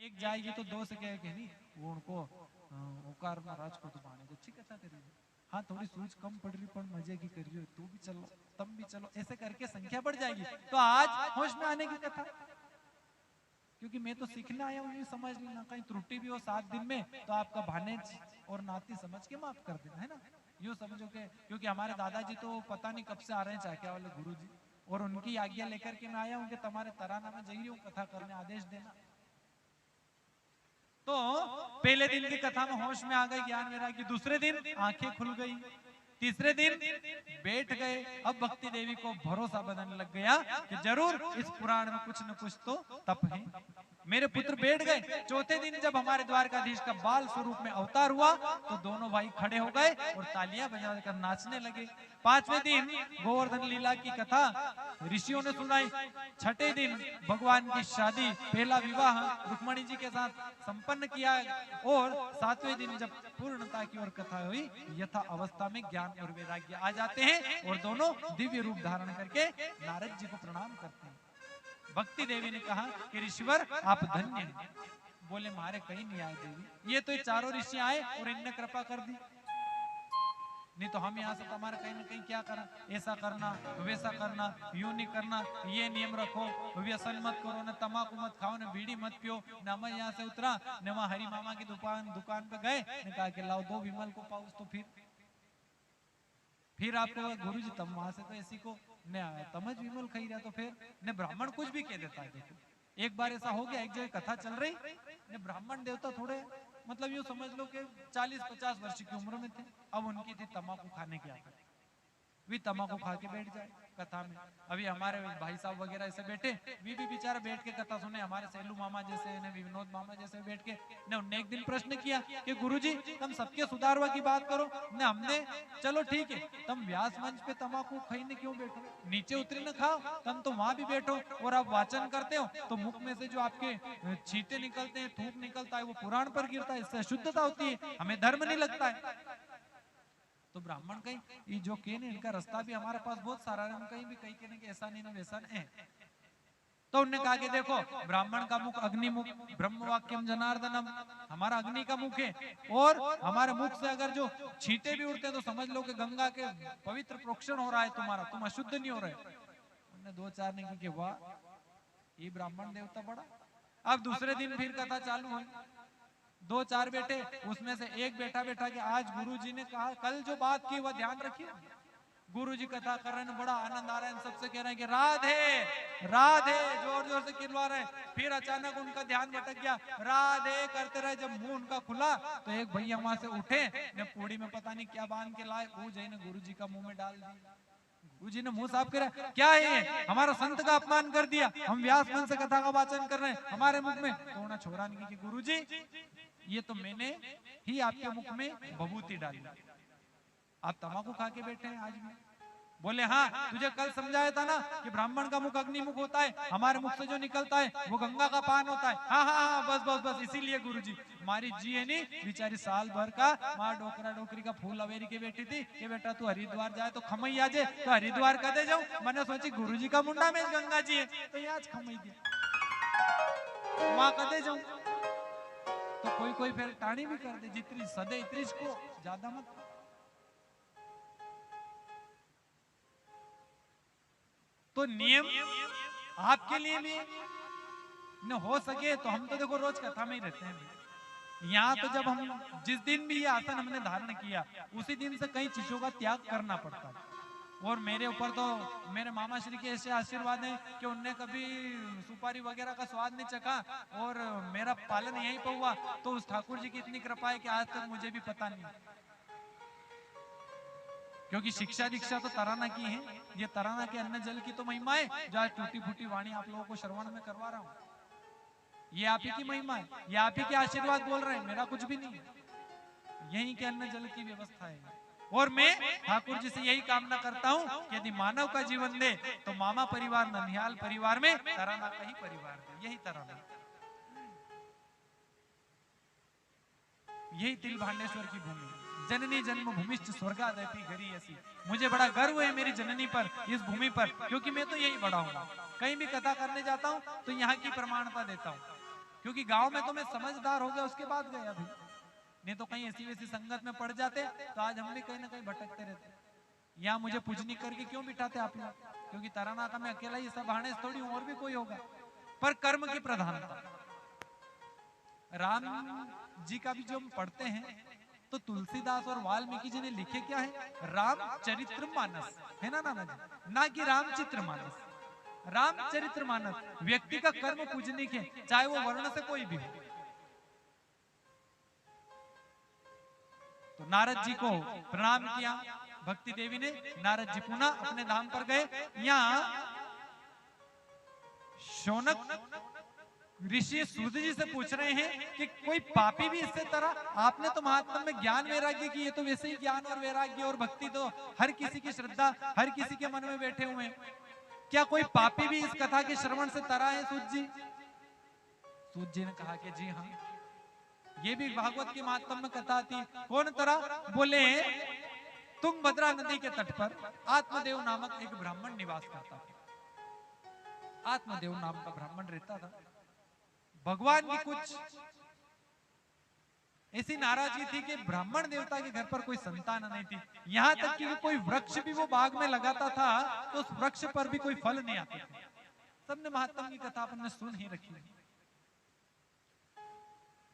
एक जाएगी तो दो से कहे नहीं वो उनको ओकार महाराज को तो पाने अच्छी कथा कर रही है, हाँ थोड़ी सूझ कम पड़ रही पर मजे की कर रही हो, तू भी चलो तुम भी चलो, ऐसे करके संख्या बढ़ जाएगी। तो आज होश में आने की कथा, क्योंकि मैं तो सीखने आया हूँ, समझ लेना कहीं त्रुटि भी हो 7 दिन में तो आपका भानेज और नाती समझ के माफ कर देना, है ना, यूँ समझो के, क्योंकि हमारे दादाजी तो पता नहीं कब से आ रहे हैं चाक्या वाले गुरुजी, और उनकी आज्ञा लेकर के मैं आया हूँ कि तुम्हारे तराना में जई रही हूँ कथा करने, आदेश देना। तो पहले दिन की कथा में होश में आ गई, ज्ञान वैराग्य, दूसरे दिन आंखें खुल गई, तीसरे दिन बैठ गए। अब भक्ति देवी को भरोसा बनने लग गया कि जरूर इस पुराण में कुछ न कुछ तो तप है। मेरे पुत्र बैठ गए। चौथे दिन जब हमारे द्वारकाधीश का बाल स्वरूप में अवतार हुआ तो दोनों भाई खड़े हो गए और तालियां बजाकर नाचने लगे। पांचवें दिन गोवर्धन लीला की कथा ऋषियों ने सुनाई। छठे दिन भगवान की शादी, पहला विवाह रुक्मणी जी के साथ संपन्न किया, और सातवें दिन जब पूर्णता की ओर कथा हुई, यथा अवस्था में ज्ञान और वैराग्य आ जाते हैं और दोनों दिव्य रूप धारण करके नारद जी को प्रणाम करते हैं। भक्ति देवी ने कहा कि ऋषिवर आप धन्य हैं। बोले मारे कहीं नहीं आए देवी, ये तो चारों ऋषि आए और इनने कृपा कर दी, नहीं तो हम यहाँ से तुम्हारा कहीं ना कहीं क्या करना, ऐसा करना वैसा करना, यूं नहीं करना, ये नियम रखो, व्यसन मत करो, न तम्बाकू मत खाओ, न बीड़ी मत पियो। न मैं यहाँ से उतरा, न वहाँ हरी मामा की दुकान पे गए, ने कहा कि लाओ 2 विमल को पाउस, तो फिर आपको गुरु जी तम वहां से तो ऐसी को न तमज विमल खाई रहा, तो फिर न ब्राह्मण कुछ भी कह देता है। देखो एक बार ऐसा हो गया, एक जगह कथा चल रही, ने ब्राह्मण देवता थोड़े मतलब यूं समझ लो कि 40-50 वर्ष की उम्र में थे। अब उनकी थी तम्बाकू खाने की आदत, भी तम्बाकू खा के बैठ जाए कथा में। अभी हमारे भाई साहब वगैरह ऐसे बैठे, वी भी बेचारा बैठ के कथा सुने, हमारे सेलू मामा जैसे ने विनोद मामा जैसे बैठ के ने उन्हें एक दिन प्रश्न किया कि गुरुजी तुम सबके सुधारवा की बात करो, ने हमने चलो ठीक है, तुम व्यास मंच पे तम्बाकू खाने क्यों बैठो, नीचे उतरी न खाओ, तुम तो वहां भी बैठो और आप वाचन करते हो तो मुख में से जो आपके छींटे निकलते हैं, थूक निकलता है, वो पुराण पर गिरता है, इससे अशुद्धता होती है, हमें धर्म नहीं लगता है। तो ब्राह्मण कहीं ये जो कहने इनका रास्ता भी हमारे पास बहुत सारा है, हम कहीं भी कहीं कहने कि ऐसा नहीं ना वैसा नहीं है। तो उन्होंने कहा कि देखो ब्राह्मण का मुख अग्निमुख, ब्रह्म वाक्यम जनार्दनम, हमारा अग्नि का मुख है, और हमारे मुख से अगर जो छींटे भी उड़ते हैं तो समझ लो कि गंगा के पवित्र प्रोक्षण हो रहा है तुम्हारा, तुम अशुद्ध नहीं हो रहे। उन्होंने 2-4 ने की वाह ये ब्राह्मण देवता बड़ा। अब दूसरे दिन फिर कथा चालू हुई, 2-4 बेटे, उसमें से एक बेटा बैठा कि आज गुरुजी ने कहा कल जो बात की वह ध्यान रखिए। गुरुजी कथा कर रहे हैं, बड़ा आनंद आ रहा है, सबसे कह रहे हैं कि राधे राधे, जोर जोर से चिल्ला रहे हैं। फिर अचानक उनका ध्यान भटक गया, राधे करते रहे, जब मुंह उनका खुला तो एक भैया वहां से उठे, ने पूड़ी में पता नहीं क्या बांध के लाए, वो जैन गुरुजी का मुंह में डाल दी। गुरुजी ने मुंह साफ करा, क्या है हमारा संत का अपमान कर दिया, हम व्यास मन से कथा का वाचन कर रहे हैं, हमारे मुख में तो छोरा नहीं की गुरुजी ये तो मैंने ही आपके मुख में भभूति डाली, आप तम्बाकू खा के बैठे हैं आज भी। बोले हाँ तुझे कल समझाया था ना कि ब्राह्मण का मुख अग्निमुख होता है, हमारे मुख से जो निकलता है वो गंगा का पान होता है। हाँ हाँ हाँ बस बस बस, इसीलिए गुरुजी हमारी जी है नहीं बेचारी साल भर का माँ डोकरा डोकरी का फूल अवेरी के बैठी थी कि बेटा तू हरिद्वार जाए तो खमई आ जाए, तो हरिद्वार कदे जाऊं, मैंने सोची गुरुजी का मुंडा में गंगा जी है तो यहाँ खमई दिया, वहां कदे जाऊं, तो कोई कोई फिर टाणी भी कर दे, जितनी सदे इतनी को ज्यादा मत। तो नियम आपके लिए भी न हो सके तो हम तो देखो रोज कथा में ही रहते हैं। यहाँ तो जब हम जिस दिन भी ये आसन हमने धारण किया उसी दिन से कई चीजों का त्याग करना पड़ता है। और मेरे ऊपर तो मेरे मामा श्री के ऐसे आशीर्वाद हैं कि उनने कभी सुपारी वगैरह का स्वाद नहीं चखा और मेरा पालन यहीं पर हुआ, तो उस ठाकुर जी की इतनी कृपा है कि आज तक मुझे भी पता नहीं, क्योंकि शिक्षा दीक्षा तो तराना की है, ये तराना के अन्न जल की तो महिमा है, जो आज टूटी फूटी वाणी आप लोगों को श्रवण में करवा रहा हूँ, ये आप ही की महिमा है, ये आप ही के आशीर्वाद बोल रहे हैं, मेरा कुछ भी नहीं, यही के अन्न जल की व्यवस्था है। और मैं ठाकुर जी से यही कामना करता हूँ कि यदि मानव का जीवन दे तो मामा परिवार ननिहाल परिवार में तराना का ही परिवार दे, यही तराना, यही तिल भांडेश्वर की भूमि, जननी जन्म भूमिष्ठ स्वर्गादपि घरी ऐसी। मुझे बड़ा गर्व है मेरी जननी पर, इस भूमि पर, क्योंकि मैं तो यही बड़ा हूँ। कहीं भी कथा करने जाता हूँ तो यहाँ की प्रमाणता देता हूँ। क्योंकि गांव में तो मैं समझदार हो गया उसके बाद गया भी, नहीं तो कहीं ऐसी वैसी संगत में पड़ जाते तो आज हम भी कहीं ना कहीं भटकते रहते। यहाँ मुझे पूजनी करके क्यों बिठाते आप लोग? क्योंकि तराना का मैं अकेला ही सब हाने थोड़ी हूं, और भी कोई होगा। पर कर्म की प्रधानता, राम जी का भी जो हम पढ़ते हैं तो तुलसीदास और वाल्मीकि जी ने लिखे क्या है? रामचरित्र मानस, है ना नाना जी, ना कि रामचित्र मानस। रामचरित्र मानस व्यक्ति का कर्म पूजनीक है, चाहे वो वर्ण से कोई भी हो। तो नारद जी को प्रणाम किया भक्ति देवी ने, नारद जी पुनः अपने धाम पर गए। यहाँ शौनक ऋषि सूत जी से पूछ रहे हैं कि कोई पापी भी इससे तरह, आपने तो महात्मा में ज्ञान वैराग्य की, ये तो वैसे ही ज्ञान और वैराग्य और भक्ति तो हर किसी की श्रद्धा हर किसी के मन में बैठे हुए हैं, क्या कोई पापी भी इस कथा के श्रवण से तरा है सूत जी? सूत जी ने कहा कि जी हाँ, ये भी भागवत की महात्मा में कथा थी। कौन तरा? बोले तुंगभद्रा नदी के तट पर आत्मदेव नामक एक ब्राह्मण निवास करता था। आत्मदेव नाम का ब्राह्मण रहता था। भगवान की कुछ ऐसी नाराजगी थी कि ब्राह्मण देवता के घर पर कोई संतान नहीं थी, यहाँ तक कि कोई वृक्ष भी वो बाग में लगाता था तो उस वृक्ष पर भी कोई फल नहीं आते थे। सबने महात्मा की कथा अपन ने सुन ही रखी,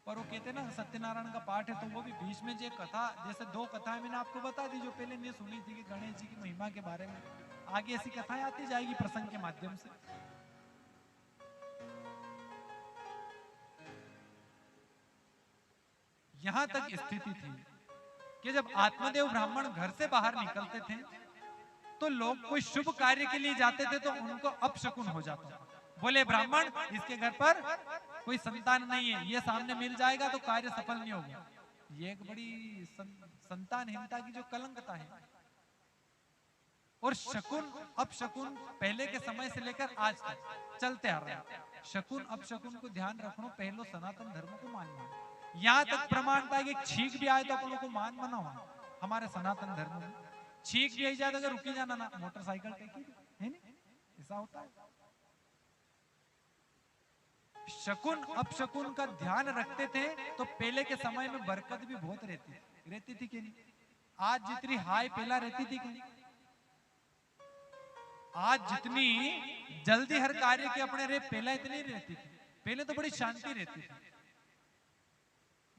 पर वो कहते ना सत्यनारायण का पाठ है तो वो भी बीच में जो कथा, जैसे दो कथाएं मैंने आपको बता दी जो पहले नहीं सुनी थी कि गणेश जी की महिमा के बारे में, आगे ऐसी कथाएं आती जाएगी प्रसंग के माध्यम से। यहां तक स्थिति थी कि जब आत्मदेव ब्राह्मण घर से बाहर निकलते थे तो लोग कोई शुभ कार्य के लिए जाते थे तो उनको अपशकुन हो जाता। बोले ब्राह्मण इसके घर पर कोई संतान नहीं है, ये सामने मिल जाएगा तो कार्य सफल नहीं होगा। ये एक बड़ी संतानहीनता की जो कलंकता है। और शकुन अपशकुन पहले के समय से लेकर आज तक चलते आ रहे हैं। शकुन अपशकुन को ध्यान रखना, पहलो सनातन धर्म को मानना। यहाँ तक प्रमाण था कि छींक भी आए तो अपन को मान मना हमारे सनातन धर्म में। छींक भी आई जाए तो अगर रुकी जाना ना, मोटरसाइकिल टेकी है नहीं, ऐसा होता है। शकुन अपशकुन का ध्यान रखते थे तो पहले के समय में बरकत भी बहुत रहती थी कि नहीं? आज जितनी हाय पहला रहती थी कि आज जितनी जल्दी हर कार्य के अपने रे पहला इतनी रहती थी। पहले तो बड़ी शांति रहती थी।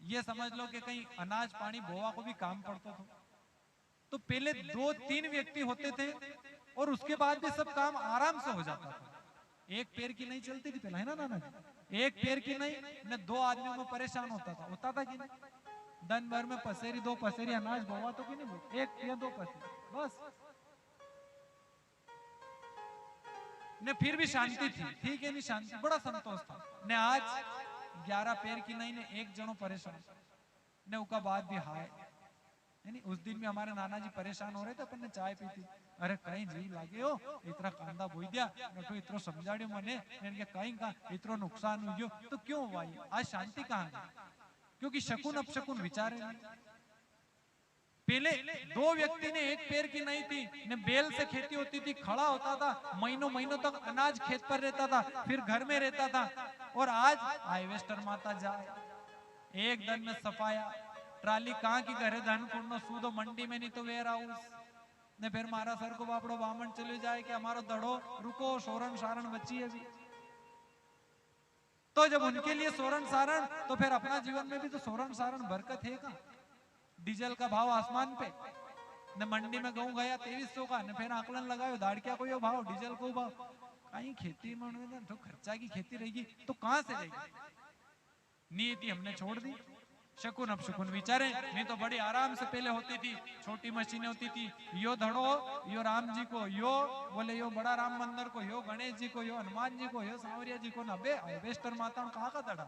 ये समझ लो कि कहीं अनाज पानी बोवा को भी काम पड़ता था तो पहले 2-3 व्यक्ति होते थे और उसके बाद भी सब काम आराम से हो जाता था। एक पैर की नहीं चलती थी पहले, है ना नाना जी? एक पैर की नहीं न 2 आदमियों में परेशान होता था कि नहीं? दिन भर में पसेरी 2 पसेरी अनाज बोवा तो कि नहीं, 1 या 2 पसेरी बस ने, फिर भी शांति थी। ठीक है नहीं, शांति बड़ा संतोष था ने। आज 11 पैर की नहीं ने 1 जनो परेशान ने, उसका बाद भी हाय नहीं। उस दिन भी हमारे नाना जी परेशान हो रहे थे, अपन ने चाय पी थी। अरे कहीं जी लागे हो इतना कांदा बोई दिया नटो इतरो समझाड़ियो मने कहीं का इतरो नुकसान हो गयो तो क्यों हुआ ये? आज शांति कहां गई? क्योंकि शकुन अपशकुन विचारे नहीं। पहले 2 व्यक्ति ने 1 पैर की नहीं थी ने, बैल से खेती होती थी, खड़ा होता था, महीनों महीनों तक अनाज खेत पर रहता था, फिर घर में रहता था। और आज हाईवेस्टर माता जाए एक दिन में सफाया ट्राली कहाँ की घरे धन पूर्ण सूदो मंडी में नहीं तो वेयर हाउस ने, फिर मारा सर को बापड़ो बामन चले जाए कि हमारो दड़ो रुको सोरण सारण बची है भी। तो जब उनके लिए सोरण सारण तो फिर अपना जीवन में भी तो सोरण सारण बरकत है का? डीजल का भाव आसमान पे ने, मंडी में गहूं गया 2300 का ने, फिर आकलन लगायो दाड़किया को यो भाव डीजल को भाव। कहीं खेती में तो खर्चा की खेती रहेगी तो कहां से रहेगी? नीति हमने छोड़ दी। शकुन अपशकुन विचारे नहीं तो बड़ी आराम से पहले होती थी, छोटी मशीनें होती थी। यो धड़ो यो राम जी को, यो बोले यो बड़ा राम मंदिर को, यो गणेश जी को, यो हनुमान जी को, यो सांवरिया जी को, ना बे हार्वेस्टर माता कहाँ का दड़ा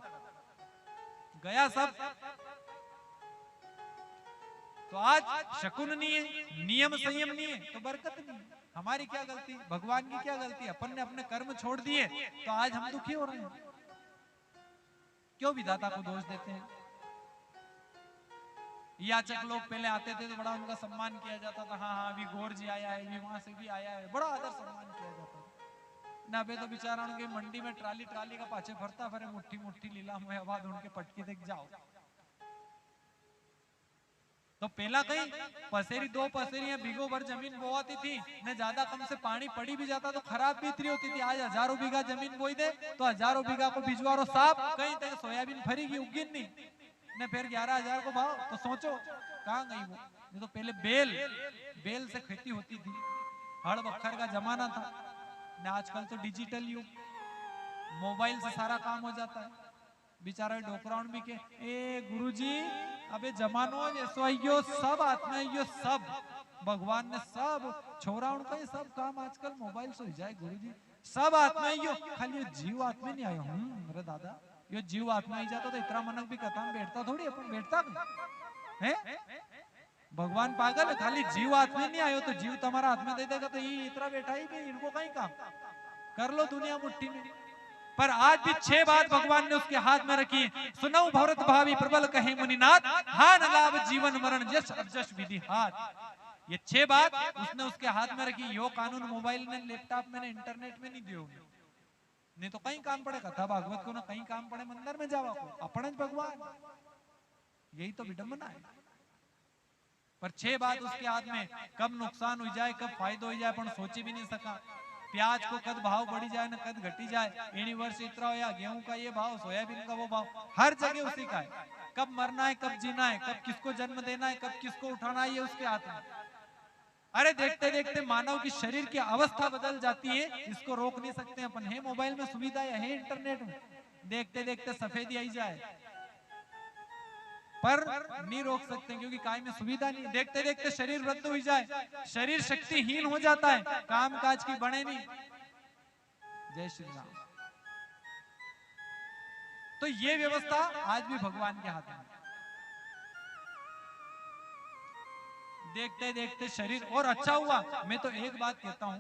गया सब। तो आज शकुन नहीं है, नियम संयम नहीं है तो बरकत नहीं है। हमारी क्या गलती, भगवान की क्या गलती? अपन ने अपने कर्म छोड़ दिए तो आज हम दुखी हो रहे हैं। क्यों विधाता को दोष देते हैं? याचक लोग पहले आते थे तो बड़ा उनका सम्मान किया जाता था। हाँ हाँ अभी गौर जी आया है, अभी वहां से भी आया है, बड़ा आदर सम्मान किया जाता था। ने अबे तो बिचारा उनके मंडी में ट्राली ट्राली का पाछे भरता फिर मुट्ठी मुट्ठी लीला में आवाज उनके पटकी देख जाओ। तो पहला कहीं पसेरी 2 पसेरी बीघो भर जमीन बोवाती थी ने ज्यादा कम से पानी पड़ी भी जाता तो खराब भी इतनी होती थी। आज हजारों बीघा जमीन बोई दे तो हजारों बीघा को भिजवारो साफ कहीं तक सोयाबीन फरी की उगिन नहीं ने फिर 11,000 को भाव। तो सोचो कहाँ गई वो। ये तो पहले बेल से खेती होती थी, हड़ बखर का जमाना था ने आजकल तो डिजिटल युग, मोबाइल से सारा काम हो जाता है। बेचारा डोकराउन भी के ए गुरुजी अबे जमानो ऐसो आइयो सब हाथ में आइयो सब भगवान ने सब छोरा उनका ये सब काम आजकल मोबाइल से हो जाए गुरुजी सब हाथ में आइयो खाली ये जीव हाथ में नहीं आयो। अरे दादा ये जीव हाथ में आई जाता तो इतना मनक भी कथा में बैठता थोड़ी अपन बैठता नहीं है। भगवान पागल है, खाली जीव हाथ में नहीं आयो तो जीव तुम्हारा हाथ में दे देगा तो ये इतना बैठा ही भी इनको कहीं काम कर लो दुनिया मुट्ठी में। पर आज भी 6 बात भगवान ने उसके हाथ में रखी। सुनो भरत भावी प्रबल कहे मुनिनाथ हान लाभ जीवन मरण यश अजश विधि हाथ। ये 6 बात उसने उसके हाथ में रखी। यो कानून मोबाइल में लैपटॉप में इंटरनेट में नहीं दियो नहीं तो कहीं काम पड़े कथा भागवत को ना कहीं काम पड़े मंदिर में जावा को अपने भगवान। यही तो विडंबना है। पर 6 बात उसके हाथ में, कब नुकसान हो जाए कब फायदा हो जाए अपन सोची भी नहीं सका। प्याज को कद भाव बढ़ी जाए ना कद घटी जाए, यूनिवर्स इतना हो या गेहूं का ये भाव सोयाबीन का वो भाव हर जगह उसी का है। कब मरना है कब जीना है कब किसको जन्म देना है कब किसको उठाना है ये उसके हाथ में। अरे देखते देखते मानव की शरीर की अवस्था बदल जाती है, इसको रोक नहीं सकते अपन। है मोबाइल में सुविधा है इंटरनेट में, देखते देखते सफेदी आई जाए पर नहीं रोक सकते क्योंकि काय में सुविधा नहीं। देखते देखते शरीर वृद्ध हो जाए, शरीर शक्तिहीन हो जाता है, काम काज की बने नहीं। जय श्री राम। तो ये व्यवस्था आज भी भगवान के हाथ में। देखते देखते शरीर और अच्छा हुआ। मैं तो एक बात कहता हूं,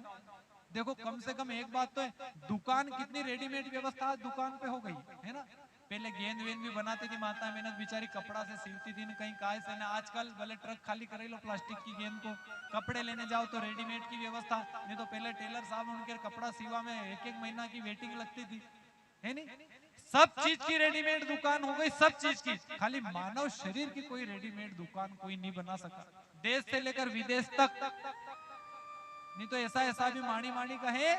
देखो कम से कम एक बात तो है, दुकान कितनी रेडीमेड व्यवस्था दुकान पे हो गई है ना। पहले गेंद वेंद भी बनाती थी माता मेहनत बेचारी कपड़ा से सिलती थी ना कहीं काय से ना। आजकल भले ट्रक खाली करे लो प्लास्टिक की गेंद को, कपड़े लेने जाओ तो रेडीमेड की व्यवस्था। नहीं तो पहले टेलर साहब उनके कपड़ा सिवा में 1-1 महीना की वेटिंग लगती थी है नहीं। सब चीज की रेडीमेड दुकान हो गई, सब चीज की। खाली मानव शरीर की कोई रेडीमेड दुकान कोई नहीं बना सका, देश से लेकर विदेश तक। नहीं तो ऐसा भी माणी माणी कहे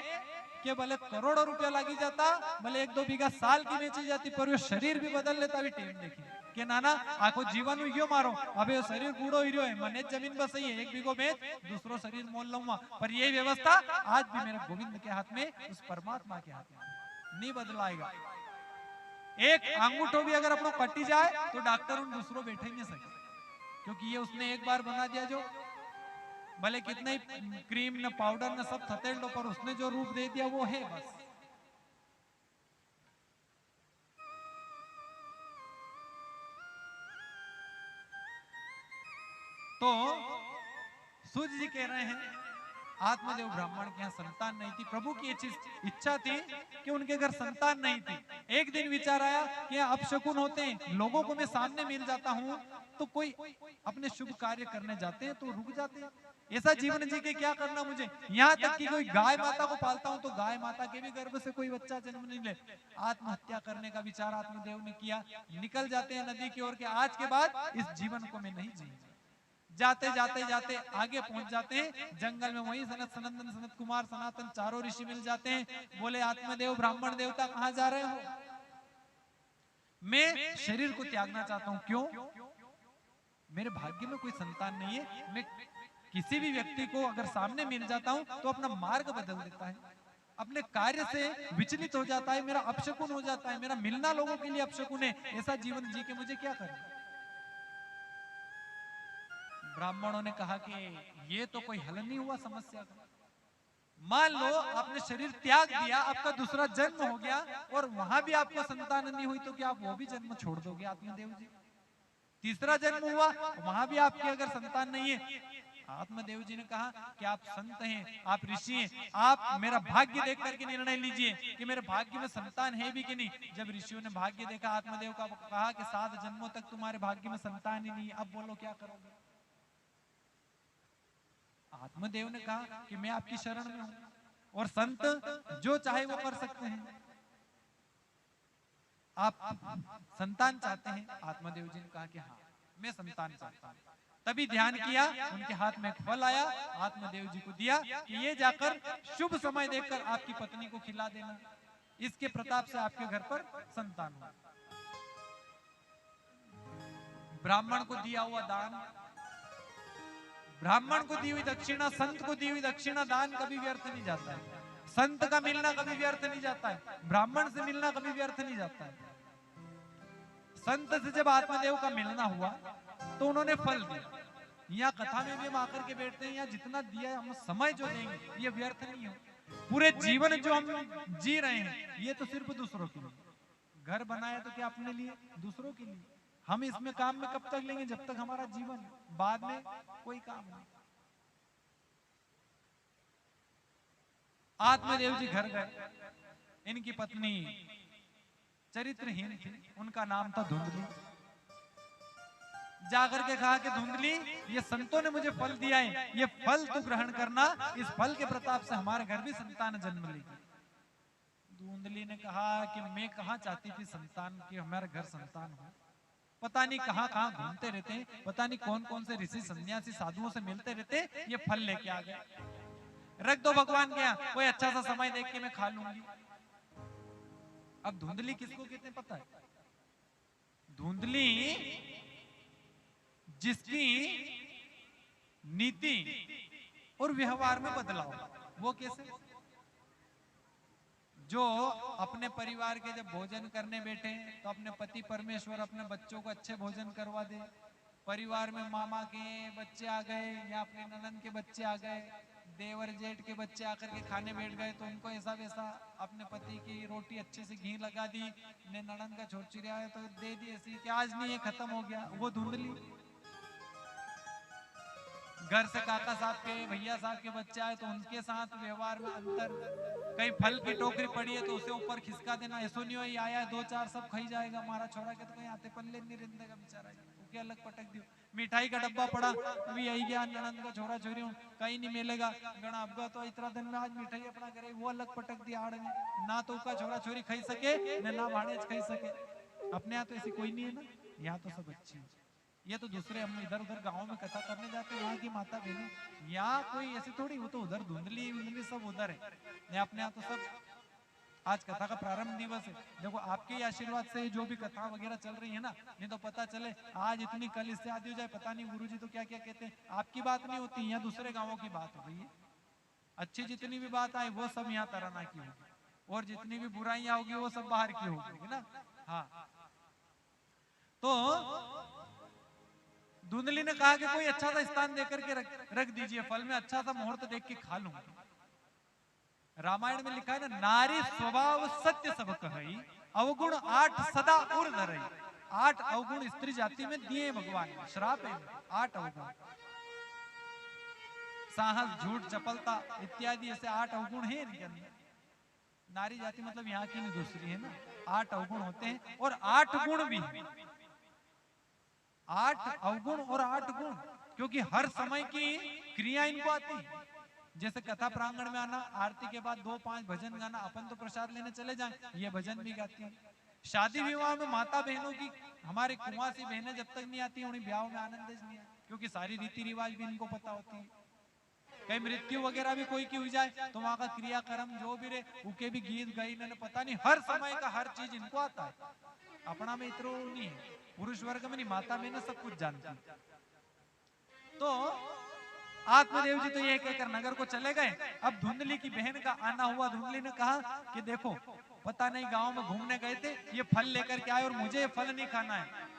कि भले करोड़ों रुपया लगी जाता, भले 1-2 बीघा साल की बेची जाती, पर वो शरीर भी बदल लेता भी टेम देखी कि नाना आखो जीवन हुई क्यों मारो, अबे शरीर बूढ़ो ही है, मने जमीन बस ही है 1 बीघो बेच दूसरो शरीर मोल लूंगा। पर यही व्यवस्था आज भी मेरे गोविंद के हाथ में, उस परमात्मा के हाथ में नहीं बदलाएगा। एक अंगूठो भी अगर अपनो कटी जाए तो डॉक्टर उन दूसरो बैठे नहीं सके, क्योंकि ये उसने एक बार बना दिया। जो भले कितना ही क्रीम न पाउडर न सब थतेड़ लो, पर उसने जो रूप दे दिया वो है बस। तो सूर्य जी कह रहे हैं आत्मदेव ब्राह्मण के यहाँ संतान नहीं थी। प्रभु की इच्छा थी कि उनके घर संतान नहीं थी। एक दिन विचार आया कि अपशकुन होते हैं, लोगों को मैं सामने मिल जाता हूँ तो कोई अपने शुभ कार्य करने जाते हैं तो रुक जाते हैं, ऐसा जीवन जी के क्या करना मुझे। यहाँ तक कि कोई गाय माता को पालता हूँ तो गाय माता के भी गर्भ से कोई बच्चा जन्म नहीं ले। आत्महत्या करने का विचार आत्मदेव ने किया। निकल जाते हैं नदी की ओर के आज के बाद इस जीवन को मैं नहीं जीऊंगा। जाते जाते जाते आगे पहुंच जाते हैं जंगल में, वही सनत सनंदन सनत कुमार सनातन चारों ऋषि मिल जाते हैं। बोले आत्मदेव ब्राह्मण देवता कहां जा रहे हो? मैं शरीर को त्यागना चाहता हूं। क्यों? मेरे भाग्य में कोई संतान नहीं है। मैं किसी भी व्यक्ति को अगर सामने मिल जाता हूं तो अपना मार्ग बदल देता है, अपने कार्य से विचलित हो जाता है, मेरा अपशकुन हो जाता है, मेरा मिलना लोगों के लिए अपशकुन है। ऐसा जीवन जी के मुझे क्या करना? ब्राह्मणों ने कहा कि ये तो कोई हल नहीं हुआ समस्या का। मान लो आपने शरीर त्याग दिया, आपका दूसरा जन्म हो गया और वहां भी आपको संतान नहीं हुई तो क्या आप वो भी जन्म छोड़ दोगे आत्मदेव जी? तीसरा जन्म हुआ वहां भी आपकी अगर संतान नहीं है, आत्मदेव जी ने कहा कि आप संत हैं, आप ऋषि हैं, आप मेरा भाग्य देख करके निर्णय लीजिए कि मेरे भाग्य में संतान है भी कि नहीं। जब ऋषियों ने भाग्य देखा, आत्मदेव का कहा कि 7 जन्मों तक तुम्हारे भाग्य में संतान ही नहीं, अब बोलो क्या करोगे? आत्मदेव ने कहा कि मैं आपकी शरण में हूं, और संत जो चाहे वो कर सकते हैं। आप संतान चाहते हैं? आत्मदेव जी ने कहा कि हाँ मैं संतान चाहता हूं। तभी ध्यान किया, उनके हाथ में एक फल आया, आत्मदेव जी को दिया कि ये जाकर शुभ समय देखकर आपकी पत्नी को खिला देना, इसके प्रताप से आपके घर पर संतान हो। ब्राह्मण को दिया हुआ दान, ब्राह्मण को दी हुई दक्षिणा, संत को दी हुई दक्षिणा, दान कभी व्यर्थ नहीं जाता है। संत का मिलना कभी व्यर्थ नहीं जाता है, ब्राह्मण से मिलना कभी व्यर्थ नहीं जाता है। संत से जब आत्मदेव का मिलना हुआ तो उन्होंने फल दिया। यहाँ कथा में भी हम आकर के बैठते हैं, यहाँ जितना दिया हम समय जो देंगे ये व्यर्थ नहीं हो। पूरे जीवन जो हम जी रहे हैं ये तो सिर्फ दूसरों के लिए। घर बनाया तो क्या अपने लिए? दूसरों के लिए। हम इसमें काम में कब तक लेंगे? जब तक हमारा जीवन, बाद में कोई काम नहीं। आत्मदेव जी घर गए, इनकी पत्नी चरित्रहीन थी, उनका नाम था धुंधली। जाकर के कहा कि धुंधली, ये संतों ने मुझे फल दिया है, ये फल तू ग्रहण करना, इस फल के प्रताप से हमारे घर भी संतान जन्म लेगी। धुंधली ने कहा कि मैं कहाँ चाहती थी संतान की, हमारे घर संतान हो। पता नहीं कहाँ कहाँ घूमते रहते, पता नहीं कौन कौन से ऋषि सन्यासी साधुओं से मिलते रहते, ये फल लेके आ गए। रख दो भगवान के यहाँ, कोई अच्छा सा समय देख के मैं खा लूंगी। अब धुंधली किसको कहते हैं पता है? धुंधली जिसकी नीति और व्यवहार में बदलाव। वो कैसे? जो अपने परिवार के जब भोजन करने बैठे तो अपने पति परमेश्वर अपने बच्चों को अच्छे भोजन करवा दे। परिवार में मामा के बच्चे आ गए या अपने ननद के बच्चे आ गए, देवर जेठ के बच्चे आकर के खाने बैठ गए तो उनको ऐसा वैसा अपने पति की रोटी अच्छे से घी लगा दी, ने ननद का छोरचिरिया है तो दे दी ऐसी कि आज नहीं ये खत्म हो गया। वो धुंधली। घर से काका साहब के, भैया साहब के बच्चे आए तो उनके साथ व्यवहार में अंतर। कहीं फल की टोकरी पड़ी है तो उसे ऊपर खिसका देना, ऐसो नहीं हो आया है 2-4 सब खाई जाएगा, हमारा छोरा के तो कहीं आते पल्ले नहीं रिंदेगा बेचारा, उसके अलग पटक दियो। मिठाई का डब्बा पड़ा अभी आई गया, ननंद का छोरा छोरी हूँ कहीं नहीं मिलेगा, गणा अबगा तो इतना दिन में आज मिठाई अपना करे, वो अलग पटक दिया आड़ में। ना तो उसका छोरा छोरी खाई सके ना भाड़ेज खाई सके। अपने यहाँ तो ऐसी कोई नहीं है ना, यहाँ तो सब अच्छी है। ये तो दूसरे हम इधर उधर गांव में कथा करने जाते हैं, वहाँ की माता बहनें, यहाँ कोई ऐसी थोड़ी, वो तो उधर धुंधली उंधली सब उधर है। अपने यहाँ तो सब। आज कथा का प्रारंभ दिवस है, देखो आपके आशीर्वाद से जो भी कथा वगैरह चल रही है ना, नहीं तो पता चले आज इतनी कल इससे आदि हो जाए, पता नहीं गुरुजी तो क्या क्या कहते हैं। आपकी बात नहीं होती, यहाँ दूसरे गाँवों की बात हो गई है। अच्छी जितनी भी बात आए वो सब यहाँ तराना की होगी, और जितनी भी बुराइयां होगी वो सब बाहर की होगी ना। हाँ, तो धुंधली ने कहा कि कोई अच्छा सा स्थान देकर के रख दीजिए, फल में अच्छा सा मुहूर्त देख के खा लूंगा। रामायण में लिखा है ना, नारी स्वभाव सत्य सब कही, अवगुण 8 सदा उर्ध रही। 8 अवगुण स्त्री जाति में दिए भगवान ने, श्राप है 8 अवगुण। साहस, झूठ, चपलता इत्यादि ऐसे 8 अवगुण है इनके अंदर। नारी जाति मतलब यहाँ की नहीं दूसरी है ना। 8 अवगुण होते हैं और 8 गुण भी है। 8 अवगुण और 8 गुण, क्योंकि हर समय की क्रिया इनको आती है। जैसे कथा प्रांगण में आना, आरती के बाद 2-5 भजन गाना, अपन तो प्रसाद लेने चले जाएं, ये भजन भी गाती हैं। शादी विवाह में माता बहनों की, हमारी कुंवासी बहनें जब तक नहीं आती उन्हें ब्याह में आनंद नहीं आता, क्योंकि सारी रीति रिवाज भी इनको पता होती है। कहीं मृत्यु वगैरह भी कोई की हुई जाए तो वहां का क्रियाक्रम जो भी रहे, उनके भी गीत गाई ने पता नहीं, हर समय का हर चीज इनको आता है। अपना में इतना नहीं है, पुरुष वर्ग में नहीं, माता में सब कुछ जानती। तो आत्मदेव जी तो ये कहकर नगर को चले गए। अब धुंधली की बहन का आना हुआ। धुंधली ने कहा कि देखो पता नहीं गांव में घूमने गए थे, ये फल लेकर के आए और मुझे ये फल नहीं खाना है।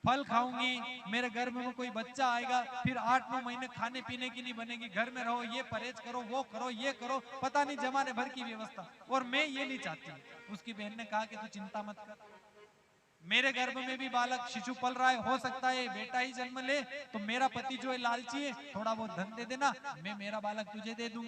फल खाऊंगी, मेरे घर में कोई बच्चा आएगा, फिर 8-9 महीने खाने पीने की नहीं बनेगी, घर में रहो, ये परहेज करो, वो करो, ये करो, पता नहीं जमाने भर की व्यवस्था, और मैं ये नहीं चाहती। उसकी बहन ने कहा कि तू चिंता मत कर, मेरे गर्भ में भी बालक शिशु पल रहा है, हो सकता है बेटा ही जन्म ले, तो मेरा पति जो है लालची है, थोड़ा बहुत धन दे देना, मैं मेरा बालक तुझे दे दूंगा।